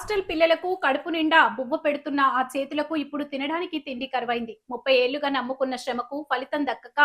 Hostel పిల్లలకు కడుపు నిండా బువ్వ పెడుతున్న ఆ చేతులకు ఇప్పుడు తినడానికి తిండి కరువైంది. 30 ఏళ్లుగా నమ్ముకున్న శ్రమకు ఫలితం దక్కక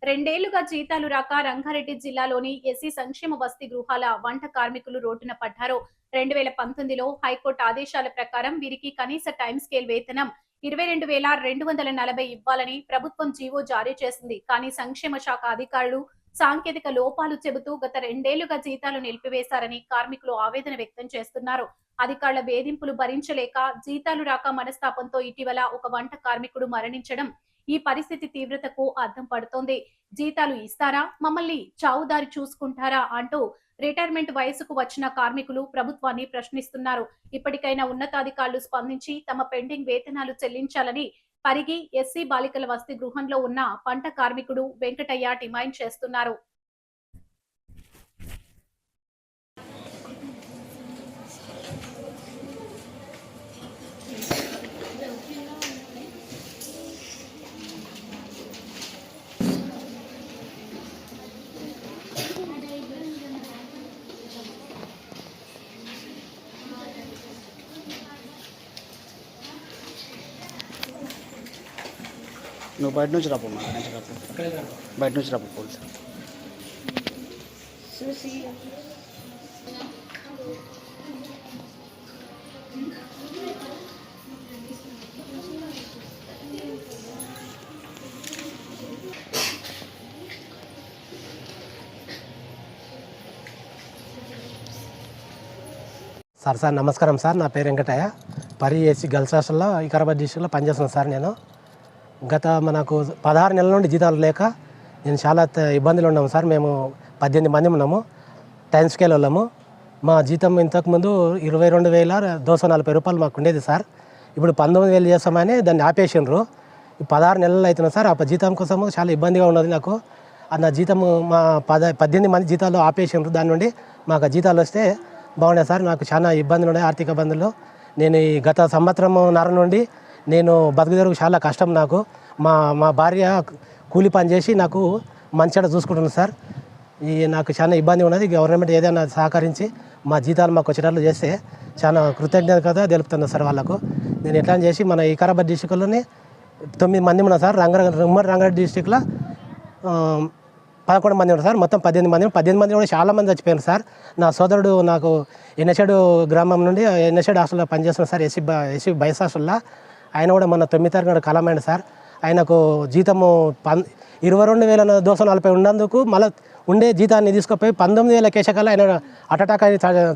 2 ఏళ్లుగా జీతాలు రాక రంగారెడ్డి జిల్లాలోని ఎస్సీ సంక్షేమ వసతి గృహాల వంట కార్మికులు రోడ్డున పడ్డారు. 2019లో హైకోర్టు ఆదేశాల ప్రకారం వీరికి కనీస టైం స్కేల్ వేతనం 22,240 ఇవ్వాలని ప్రభుత్వం జీవో జారీ చేసింది. కానీ సంక్షేమ శాఖ అధికారులు సాంకేతిక లోపాలు చెబుతూ గత 2 ఏళ్లుగా జీతాలు నిలిపివేశారని కార్మికులు ఆవేదన వ్యక్తం చేస్తున్నారు. అధికారుల వేధింపులు భరించలేక జీతాలు రాక మనస్తాపంతో ఇటీవల ఒక వంట కార్మికుడు మరణించడం ఈ పరిస్థితి తీవ్రతకు అద్దం పడుతోంది. జీతాలు ఇస్తారా, మమ్మల్ని చావుదారి చూసుకుంటారా అంటూ రిటైర్మెంట్ వయసుకు వచ్చిన కార్మికులు ప్రభుత్వాన్ని ప్రశ్నిస్తున్నారు. ఇప్పటికైనా ఉన్నతాధికారులు స్పందించి తమ పెండింగ్ వేతనాలు చెల్లించాలని పరిగి ఎస్సీ బాలికల వసతి గృహంలో ఉన్న పంట కార్మికుడు వెంకటయ్య డిమాండ్ చేస్తున్నారు. నువ్వు బయట నుంచి రాపు బయట నుంచి రాపు పోలీసు సార్ నమస్కారం సార్. నా పేరు వెంకటయ్య. పరి ఏసీ గర్ల్స్ హాస్టల్లో వికారాబాద్ డిస్ట్రిక్ట్లో పనిచేస్తున్నాను సార్. నేను గత మనకు 16 నెలల నుండి జీతాలు లేక నేను చాలా ఇబ్బందులు ఉన్నాము సార్. మేము 18 మంది ఉన్నాము, టైం స్కేల్ వాళ్ళము. మా జీతం ఇంతకుముందు 22,240 రూపాయలు మాకు ఉండేది సార్. ఇప్పుడు 19,000 చేస్తామని దాన్ని ఆపేసినారు. 16 నెలలు అవుతున్నాయి సార్. ఆ జీతం కోసము చాలా ఇబ్బందిగా ఉన్నది నాకు. నా జీతము మా 18 మంది జీతాలు ఆపేసినారు. దాని నుండి మాకు జీతాలు వస్తే బాగుండే సార్. నాకు చాలా ఇబ్బందులు ఉన్నాయి, ఆర్థిక ఇబ్బందులు. నేను ఈ గత సంవత్సరంన్నర నుండి నేను బతుకుదెరుగు చాలా కష్టం నాకు. మా భార్య కూలి పని చేసి నాకు మంచిగా చూసుకుంటున్నాను సార్. నాకు చాలా ఇబ్బంది ఉన్నది. గవర్నమెంట్ ఏదైనా సహకరించి మా జీతాలు మాకు వచ్చేటట్లు చేస్తే చాలా కృతజ్ఞత తెలుపుతున్నాను సార్ వాళ్ళకు. నేను ఎట్లా చేసి మన వికారాబాద్ డిస్టిక్లోనే 9 మంది ఉన్నాం సార్. ఉమ్మడి రంగారెడ్డి డిస్టిక్లో 11 మంది ఉన్నారు సార్. మొత్తం 18 మంది కూడా చాలా మంది చచ్చిపోయారు సార్. నా సోదరుడు నాకు ఎన్నషేడు గ్రామం నుండి ఎన్నషేడు హాస్టల్లో పనిచేస్తున్నాడు సార్, ఎస్సీ బైస్ హాస్టల్లో. ఆయన కూడా మన 9వ తారీఖు కలమైంది సార్. ఆయనకు జీతము 22,240 ఉన్నందుకు మళ్ళీ ఉండే జీతాన్ని తీసుకుపోయి 19,000 కేశకాల ఆయన అటాక్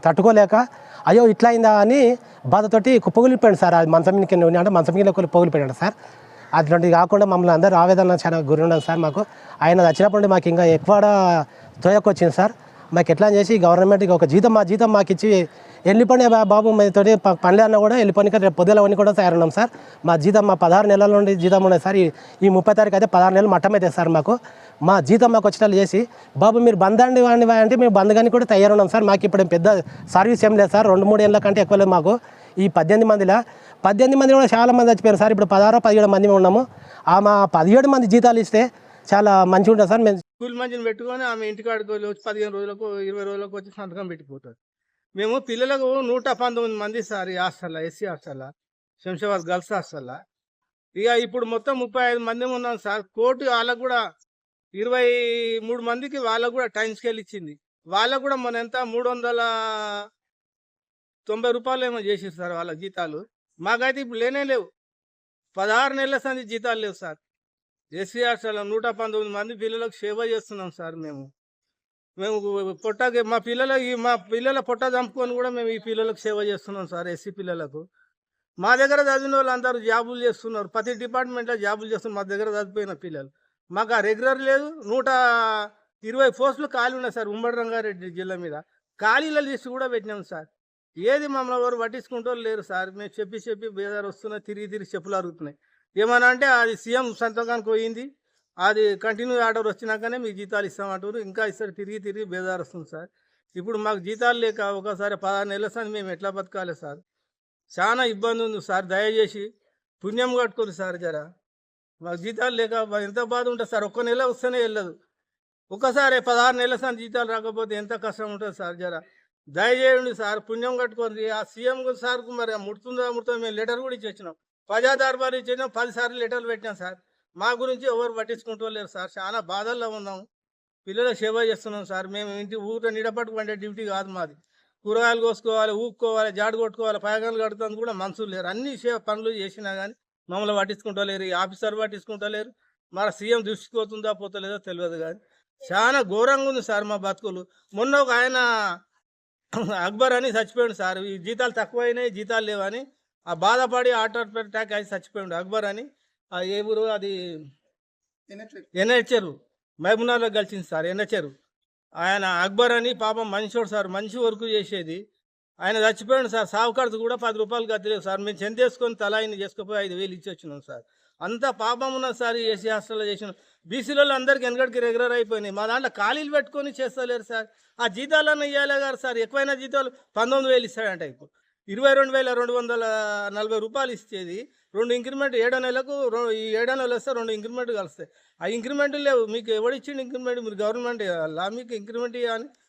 తట్టుకోలేక అయ్యో ఇట్లా అయిందా అని బాధతోటి కుప్పగులిపోయాడు సార్. అది మంచం మీద అంటే మంచం మీద పొగిలిపోయాడు సార్. అట్లాంటివి కాకుండా మమ్మల్ని అందరూ ఆవేదన చాలా గురి ఉండదు సార్. మాకు ఆయన వచ్చినప్పుడు మాకు ఇంకా ఎక్కువ తోయకొచ్చింది సార్. మాకు ఎట్లా చేసి గవర్నమెంట్కి ఒక మా జీతం మాకు ఇచ్చి వెళ్ళిపోయిన బాబు మీతోటి పనులు అన్నా కూడా వెళ్ళిపోయిన రేపు పొద్దుల అవన్నీ కూడా తయారున్నాం సార్. మా జీతం 16 నెలల నుండి జీతం ఉన్నాయి సార్. ఈ 30 తారీఖు అయితే 16 నెలలు మట్టమైతే సార్ మాకు. మా జీతం మాకు వచ్చేటట్లు చేసి బాబు మీరు బంద్ అండి అంటే మేము బంద్ కానీ కూడా తయారున్నాం సార్. మాకు ఇప్పుడు పెద్ద సర్వీస్ ఏం లేదు సార్. 2-3 ఏళ్ళ కంటే ఎక్కువ లేదు మాకు. ఈ 18 మంది కూడా చాలా మంది చచ్చిపోయారు సార్. ఇప్పుడు 16-17 మంది ఉన్నాము. మా 17 మంది జీతాలు ఇస్తే చాలా మంచిగా ఉంటుంది సార్. మేము స్కూల్ మంచిని పెట్టుకొని ఆమె ఇంటికాడికి వచ్చి 15 రోజులకు 20 రోజులకు వచ్చి సంతకం పెట్టిపోతుంది. మేము పిల్లలకు 119 మంది సార్ ఈ హాస్టల్లో, ఎస్సీ హాస్టల్లో, శంషాబాద్ గర్ల్స్ హాస్టల్లో. ఇక ఇప్పుడు మొత్తం 35 మంది ఉన్నాం సార్. కోర్టు వాళ్ళకు కూడా 23 మందికి వాళ్ళకు కూడా టైం స్కేల్ ఇచ్చింది. వాళ్ళకు కూడా మన ఎంత 390 రూపాయలు ఏమో చేసేది సార్ వాళ్ళ జీతాలు. మాకైతే ఇప్పుడు లేనే లేవు. 16 నెలల సంది జీతాలు లేవు సార్. ఎస్సీ హాస్టల్లో 119 మంది పిల్లలకు సేవ చేస్తున్నాం సార్. మేము పొట్టకి మా పిల్లల పొట్ట చంపుకొని కూడా మేము ఈ పిల్లలకు సేవ చేస్తున్నాం సార్. ఎస్సీ పిల్లలకు మా దగ్గర చదివిన వాళ్ళు అందరూ జాబులు చేస్తున్నారు. ప్రతి డిపార్ట్మెంట్లో జాబులు చేస్తున్నారు. మా దగ్గర చదివిపోయిన పిల్లలు మాకు ఆ రెగ్యులర్ లేదు. 120 పోస్టులు ఖాళీ ఉన్నాయి సార్ ఉమ్మడి రంగారెడ్డి జిల్లా మీద. ఖాళీల లిస్టు కూడా పెట్టినాం సార్. ఏది మమ్మల్ని ఎవరు పట్టించుకుంటూ లేరు సార్. మేము చెప్పి బేదారు వస్తున్నాయి, తిరిగి చెప్పులు అరుగుతున్నాయి. ఏమన్నా అంటే అది సీఎం సంతకానికి పోయింది, అది కంటిన్యూ ఆర్డర్ వచ్చినాకనే మీకు జీతాలు ఇస్తామంటారు. ఇంకా ఇస్తారు, తిరిగి బేదారు వస్తుంది సార్. ఇప్పుడు మాకు జీతాలు లేక ఒకసారి 16 నెలల సార్ మేము ఎట్లా బతకాలి సార్? చాలా ఇబ్బంది ఉంది సార్. దయచేసి పుణ్యం కట్టుకోండి సార్. జర మాకు జీతాలు లేక ఎంత బాధ ఉంటుంది సార్. ఒక్క నెల వస్తేనే వెళ్ళదు. ఒక్కసారి 16 నెలల సార్ జీతాలు రాకపోతే ఎంత కష్టం ఉంటుంది సార్. జర దయచేయండి సార్, పుణ్యం కట్టుకోండి. ఆ సీఎం సార్కు మరి ముడుతుందా మేము లెటర్ కూడా ఇచ్చి వచ్చినాం. ప్రజా దర్బారు ఇచ్చినాం, 10 సార్లు లెటర్లు పెట్టినాం సార్. మా గురించి ఎవరు పట్టించుకుంటూ లేరు సార్. చాలా బాధల్లో ఉన్నాం. పిల్లలకు సేవ చేస్తున్నాం సార్. మేము ఇంటి ఊరిలో నీడపట్టుకుంటే డ్యూటీ కాదు మాది. కూరగాయలు కోసుకోవాలి, ఊక్కోవాలి, జాడు కొట్టుకోవాలి, పైగాలు కడుతుంది కూడా మనుషులు లేరు. అన్ని పనులు చేసినా కానీ మమ్మల్ని పట్టించుకుంటలేరు. ఈ ఆఫీసర్ పట్టించుకుంటలేరు. మన సీఎం దృష్టికి పోతుందా పోతలేదో తెలియదు కానీ చాలా ఘోరంగా ఉంది సార్ మా బతుకులు. మొన్న ఒక ఆయన అక్బర్ అని చచ్చిపోయాడు సార్. ఈ జీతాలు తక్కువైనాయి, జీతాలు లేవని ఆ బాధపడి హార్ట్ అటాక్ అయి చచ్చిపోయాడు అక్బర్ అని. ఆ ఏ ఊరు అది ఎన్హెచ్ఆర్ మహబూబ్నగర్లో కలిసింది సార్. ఎన్హెచ్ఆర్ ఆయన అక్బర్ అని పాపం మనిషోడు సార్, మంచి వర్క్ చేసేది. ఆయన చచ్చిపోయాడు సార్. సాగు ఖర్చు కూడా 10 రూపాయలు గతిలేదు సార్. మేము చెందేసుకొని తలాయిని చేసుకుపోయి 5,000 ఇచ్చి వచ్చినాం సార్. అంత పాపం ఉన్నది సార్. ఈ ఏసీ హాస్టల్లో చేసిన బీసీలో అందరికీ వెనకడికి రెగ్యులర్ అయిపోయినాయి. మా దాంట్లో ఖాళీలు పెట్టుకొని చేస్తలేరు సార్. ఆ జీతాలన్నా ఇవ్వాలి గారు సార్. ఎక్కువైన జీతాలు 19,000 ఇస్తాడంట. ఇప్పుడు 22,240 రూపాయలు ఇచ్చేది 2 ఇంక్రిమెంట్ 7 నెలలకు ఈ 7 నెలలు వస్తే 2 ఇంక్రిమెంట్ కలుస్తాయి. ఆ ఇంక్రిమెంట్ లేవు. మీకు ఎవడిచ్చిండు ఇంక్రిమెంట్? మీరు గవర్నమెంట్ లా మీకు ఇంక్రిమెంట్ ఇవ్వాలి.